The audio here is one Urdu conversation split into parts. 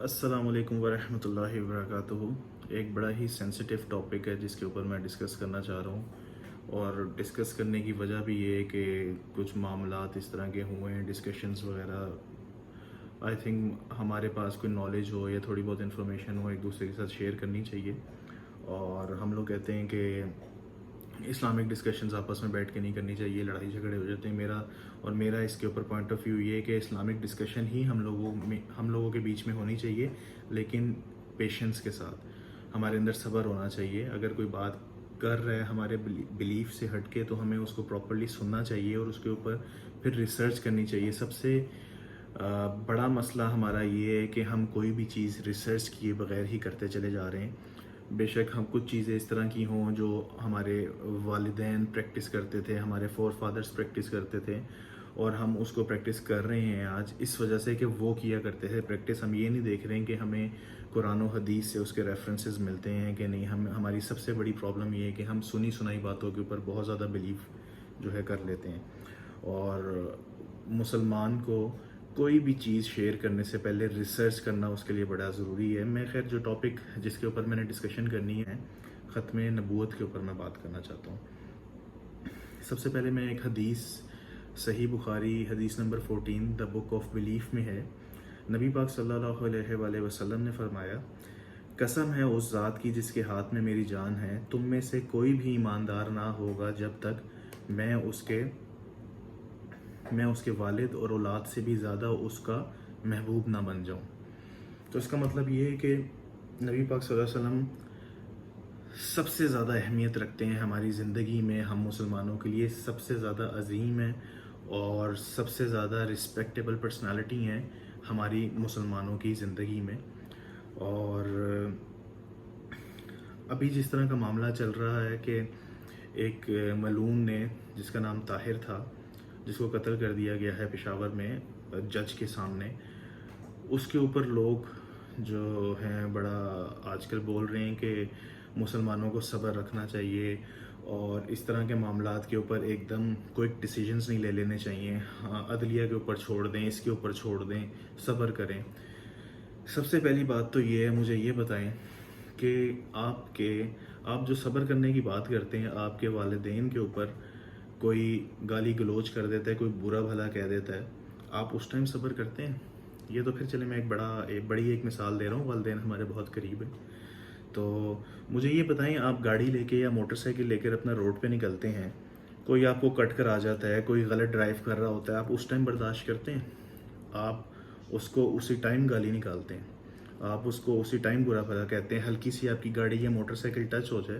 السلام علیکم ورحمۃ اللہ وبرکاتہ۔ ایک بڑا ہی سینسٹیو ٹاپک ہے جس کے اوپر میں ڈسکس کرنا چاہ رہا ہوں، اور ڈسکس کرنے کی وجہ بھی یہ ہے کہ کچھ معاملات اس طرح کے ہوئے ہیں، ڈسکشنز وغیرہ آئی تھنک ہمارے پاس کوئی نالج ہو یا تھوڑی بہت انفارمیشن ہو ایک دوسرے کے ساتھ شیئر کرنی چاہیے۔ اور ہم لوگ کہتے ہیں کہ اسلامک ڈسکشنز آپس میں بیٹھ کے نہیں کرنی چاہیے، لڑائی جھگڑے ہو جاتے ہیں۔ میرا اس کے اوپر پوائنٹ آف ویو یہ ہے کہ اسلامک ڈسکشن ہی ہم لوگوں کے بیچ میں ہونی چاہیے، لیکن پیشنس کے ساتھ۔ ہمارے اندر صبر ہونا چاہیے۔ اگر کوئی بات کر رہا ہے ہمارے بلیف سے ہٹ کے تو ہمیں اس کو پراپرلی سننا چاہیے اور اس کے اوپر پھر ریسرچ کرنی چاہیے۔ سب سے بڑا مسئلہ ہمارا یہ ہے کہ ہم کوئی بھی چیز ریسرچ کیے بغیر ہی کرتے چلے جا رہے ہیں۔ بے شک ہم کچھ چیزیں اس طرح کی ہوں جو ہمارے والدین پریکٹس کرتے تھے، ہمارے فور فادرز پریکٹس کرتے تھے، اور ہم اس کو پریکٹس کر رہے ہیں آج اس وجہ سے کہ وہ کیا کرتے تھے پریکٹس۔ ہم یہ نہیں دیکھ رہے ہیں کہ ہمیں قرآن و حدیث سے اس کے ریفرنسز ملتے ہیں کہ نہیں۔ ہماری سب سے بڑی پرابلم یہ ہے کہ ہم سنی سنائی باتوں کے اوپر بہت زیادہ بلیف جو ہے کر لیتے ہیں، اور مسلمان کو کوئی بھی چیز شیئر کرنے سے پہلے ریسرچ کرنا اس کے لیے بڑا ضروری ہے۔ میں خیر جو ٹاپک جس کے اوپر میں نے ڈسکشن کرنی ہے، ختم نبوت کے اوپر میں بات کرنا چاہتا ہوں۔ سب سے پہلے میں ایک حدیث صحیح بخاری حدیث number 14 the book of belief میں ہے۔ نبی پاک صلی اللہ علیہ وآلہ وسلم نے فرمایا، قسم ہے اس ذات کی جس کے ہاتھ میں میری جان ہے، تم میں سے کوئی بھی ایماندار نہ ہوگا جب تک میں اس کے والد اور اولاد سے بھی زیادہ اس کا محبوب نہ بن جاؤں۔ تو اس کا مطلب یہ ہے کہ نبی پاک صلی اللہ علیہ وسلم سب سے زیادہ اہمیت رکھتے ہیں ہماری زندگی میں، ہم مسلمانوں کے لیے سب سے زیادہ عظیم ہیں اور سب سے زیادہ رسپیکٹیبل پرسنالٹی ہیں ہماری مسلمانوں کی زندگی میں۔ اور ابھی جس طرح کا معاملہ چل رہا ہے کہ ایک ملعون نے جس کا نام طاہر تھا، جس کو قتل کر دیا گیا ہے پشاور میں جج کے سامنے، اس کے اوپر لوگ جو ہیں بڑا آج کل بول رہے ہیں کہ مسلمانوں کو صبر رکھنا چاہیے اور اس طرح کے معاملات کے اوپر ایک دم کوئک ڈیسیجنز نہیں لے لینے چاہیے۔ ہاں، عدلیہ کے اوپر چھوڑ دیں، اس کے اوپر چھوڑ دیں، صبر کریں۔ سب سے پہلی بات تو یہ ہے، مجھے یہ بتائیں کہ آپ جو صبر کرنے کی بات کرتے ہیں، آپ کے والدین کے اوپر کوئی گالی گلوچ کر دیتا ہے، کوئی برا بھلا کہہ دیتا ہے، آپ اس ٹائم صبر کرتے ہیں؟ یہ تو پھر چلے میں ایک بڑی مثال دے رہا ہوں، والدین ہمارے بہت قریب ہیں۔ تو مجھے یہ بتائیں، آپ گاڑی لے کے یا موٹر سائیکل لے کر اپنا روڈ پہ نکلتے ہیں، کوئی آپ کو کٹ کر آ جاتا ہے، کوئی غلط ڈرائیو کر رہا ہوتا ہے، آپ اس ٹائم برداشت کرتے ہیں؟ آپ اس کو اسی ٹائم گالی نکالتے ہیں، آپ اس کو اسی ٹائم برا بھلا کہتے ہیں۔ ہلکی سی آپ کی گاڑی یا موٹر سائیکل ٹچ ہو جائے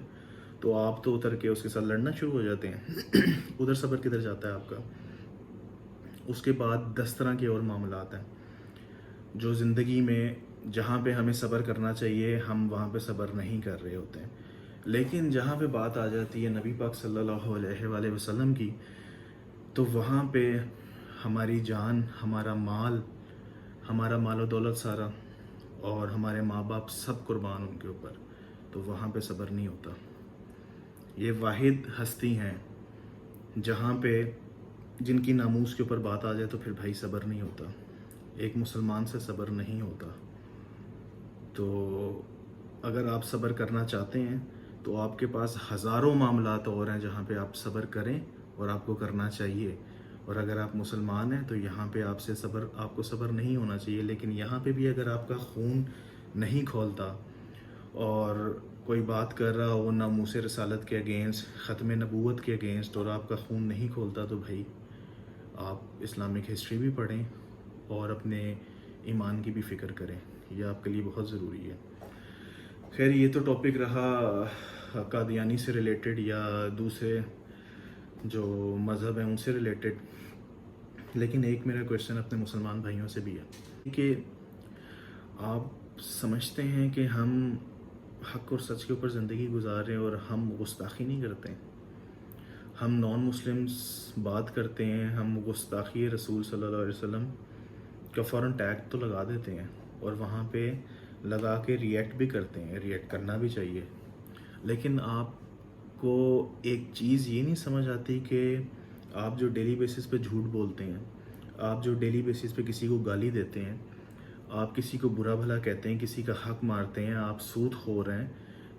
تو آپ تو اتر کے اس کے ساتھ لڑنا شروع ہو جاتے ہیں۔ ادھر صبر کدھر جاتا ہے آپ کا؟ اس کے بعد 10 طرح کے اور معاملات ہیں جو زندگی میں جہاں پہ ہمیں صبر کرنا چاہیے ہم وہاں پہ صبر نہیں کر رہے ہوتے ہیں۔ لیکن جہاں پہ بات آ جاتی ہے نبی پاک صلی اللہ علیہ وآلہ وسلم کی، تو وہاں پہ ہماری جان، ہمارا مال و دولت سارا، اور ہمارے ماں باپ سب قربان ان کے اوپر، تو وہاں پہ صبر نہیں ہوتا۔ یہ واحد ہستی ہیں جہاں پہ جن کی ناموس کے اوپر بات آ جائے تو پھر بھائی صبر نہیں ہوتا، ایک مسلمان سے صبر نہیں ہوتا۔ تو اگر آپ صبر کرنا چاہتے ہیں تو آپ کے پاس ہزاروں معاملات اور ہیں جہاں پہ آپ صبر کریں اور آپ کو کرنا چاہیے۔ اور اگر آپ مسلمان ہیں تو یہاں پہ آپ کو صبر نہیں ہونا چاہیے، لیکن یہاں پہ بھی اگر آپ کا خون نہیں کھولتا اور کوئی بات کر رہا ہو ناموس رسالت کے اگینسٹ، ختم نبوت کے اگینسٹ، اور آپ کا خون نہیں کھولتا، تو بھائی آپ اسلامک ہسٹری بھی پڑھیں اور اپنے ایمان کی بھی فکر کریں، یہ آپ کے لیے بہت ضروری ہے۔ خیر، یہ تو ٹاپک رہا قادیانی سے ریلیٹڈ یا دوسرے جو مذہب ہیں ان سے ریلیٹڈ، لیکن ایک میرا کویشچن اپنے مسلمان بھائیوں سے بھی ہے کہ آپ سمجھتے ہیں کہ ہم حق اور سچ کے اوپر زندگی گزار رہے ہیں اور ہم گستاخی نہیں کرتے؟ ہم نان مسلمس بات کرتے ہیں، ہم گستاخی رسول صلی اللہ علیہ وسلم کا فوراً ٹیگ تو لگا دیتے ہیں اور وہاں پہ لگا کے ریئیکٹ بھی کرتے ہیں، ریئیکٹ کرنا بھی چاہیے، لیکن آپ کو ایک چیز یہ نہیں سمجھ آتی کہ آپ جو ڈیلی بیسس پہ جھوٹ بولتے ہیں، آپ جو ڈیلی بیسس پہ کسی کو گالی دیتے ہیں، آپ کسی کو برا بھلا کہتے ہیں، کسی کا حق مارتے ہیں، آپ سود خور ہیں،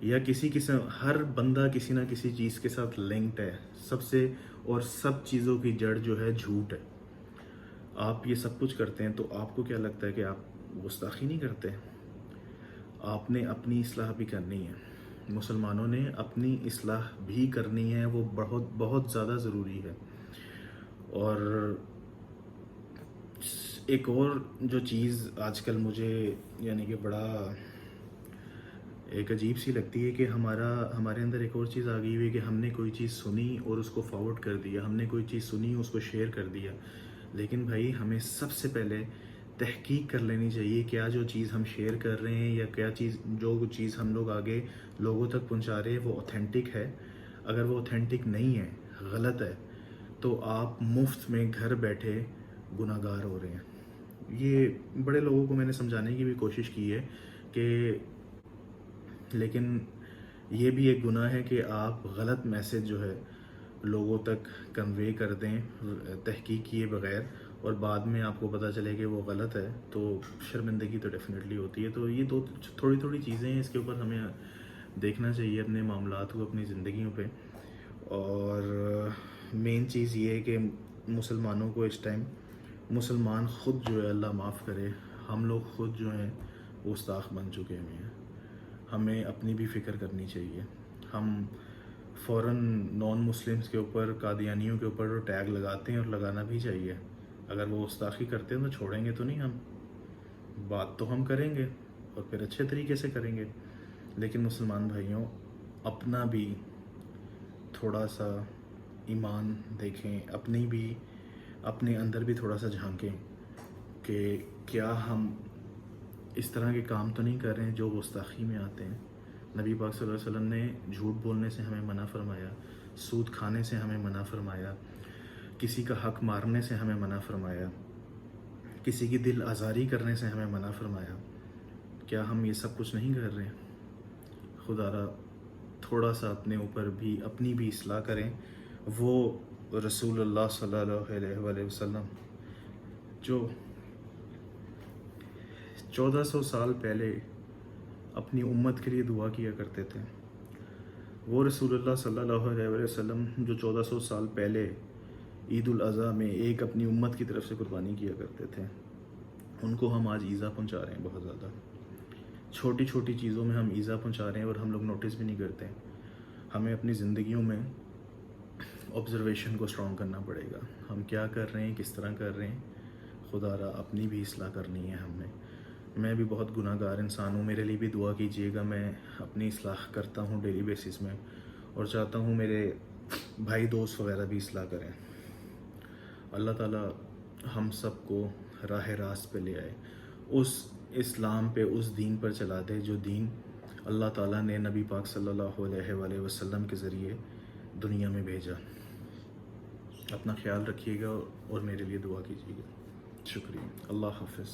یا کسی قسم، ہر بندہ کسی نہ کسی چیز کے ساتھ لنکڈ ہے سب سے، اور سب چیزوں کی جڑ جو ہے جھوٹ ہے. آپ یہ سب کچھ کرتے ہیں تو آپ کو کیا لگتا ہے کہ آپ گستاخی نہیں کرتے؟ آپ نے اپنی اصلاح بھی کرنی ہے، مسلمانوں نے اپنی اصلاح بھی کرنی ہے، وہ بہت بہت زیادہ ضروری ہے. اور ایک اور جو چیز آج کل مجھے یعنی کہ بڑا ایک عجیب سی لگتی ہے کہ ہمارے اندر ایک اور چیز آ گئی ہوئی ہے کہ ہم نے کوئی چیز سنی اور اس کو فارورڈ کر دیا، ہم نے کوئی چیز سنی اس کو شیئر کر دیا. لیکن بھائی ہمیں سب سے پہلے تحقیق کر لینی چاہیے کیا جو چیز ہم شیئر کر رہے ہیں یا کیا چیز جو چیز ہم لوگ آگے لوگوں تک پہنچا رہے ہیں وہ اوتھینٹک ہے. اگر وہ اوتھینٹک نہیں ہے، غلط ہے، تو آپ مفت میں گھر بیٹھے گناہ گار ہو رہے ہیں. یہ بڑے لوگوں کو میں نے سمجھانے کی بھی کوشش کی ہے کہ لیکن یہ بھی ایک گناہ ہے کہ آپ غلط میسج جو ہے لوگوں تک کنوے کر دیں تحقیق کیے بغیر، اور بعد میں آپ کو پتہ چلے کہ وہ غلط ہے، تو شرمندگی تو ڈیفینیٹلی ہوتی ہے. تو یہ دو تھوڑی تھوڑی چیزیں ہیں، اس کے اوپر ہمیں دیکھنا چاہیے اپنے معاملات کو، اپنی زندگیوں پہ. اور مین چیز یہ ہے کہ مسلمانوں کو اس ٹائم، مسلمان خود جو ہے اللہ معاف کرے، ہم لوگ خود جو ہیں گستاخ بن چکے ہوئے ہیں. ہمیں اپنی بھی فکر کرنی چاہیے. ہم فوراً نان مسلمس کے اوپر، قادیانیوں کے اوپر ٹیگ لگاتے ہیں، اور لگانا بھی چاہیے. اگر وہ گستاخی کرتے ہیں تو چھوڑیں گے تو نہیں، ہم بات تو ہم کریں گے اور پھر اچھے طریقے سے کریں گے. لیکن مسلمان بھائیوں، اپنا بھی تھوڑا سا ایمان دیکھیں، اپنے اندر بھی تھوڑا سا جھانکیں کہ کیا ہم اس طرح کے کام تو نہیں کر رہے ہیں جو گستاخی میں آتے ہیں. نبی پاک صلی اللہ علیہ وسلم نے جھوٹ بولنے سے ہمیں منع فرمایا، سود کھانے سے ہمیں منع فرمایا، کسی کا حق مارنے سے ہمیں منع فرمایا، کسی کی دل آزاری کرنے سے ہمیں منع فرمایا. کیا ہم یہ سب کچھ نہیں کر رہے ہیں؟ خدا را تھوڑا سا اپنے اوپر بھی، اپنی بھی اصلاح کریں. وہ رسول اللہ صلی اللہ علیہ وآلہ وسلم جو 1400 سال پہلے اپنی امت کے لیے دعا کیا کرتے تھے، وہ رسول اللہ صلی اللہ علیہ وسلم جو 1400 سال پہلے عید الاضحیٰ میں ایک اپنی امت کی طرف سے قربانی کیا کرتے تھے، ان کو ہم آج ایذا پہنچا رہے ہیں. بہت زیادہ چھوٹی چھوٹی چیزوں میں ہم ایذا پہنچا رہے ہیں اور ہم لوگ نوٹس بھی نہیں کرتے. ہمیں اپنی زندگیوں میں آبزرویشن کو اسٹرانگ کرنا پڑے گا. ہم کیا کر رہے ہیں، کس طرح کر رہے ہیں. خدا را اپنی بھی اصلاح کرنی ہے ہم نے. میں بھی بہت گناہ گار انسان ہوں، میرے لیے بھی دعا کیجیے گا. میں اپنی اصلاح کرتا ہوں ڈیلی بیسس میں، اور چاہتا ہوں میرے بھائی دوست وغیرہ بھی اصلاح کریں. اللہ تعالیٰ ہم سب کو راہ راست پہ لے آئے، اس اسلام پہ، اس دین پر چلا دے جو دین اللہ تعالیٰ نے نبی پاک صلی اللہ علیہ وآلہ وسلم کے ذریعے دنیا میں بھیجا. اپنا خیال رکھیے گا اور میرے لیے دعا کیجیے گا. شکریہ. اللہ حافظ.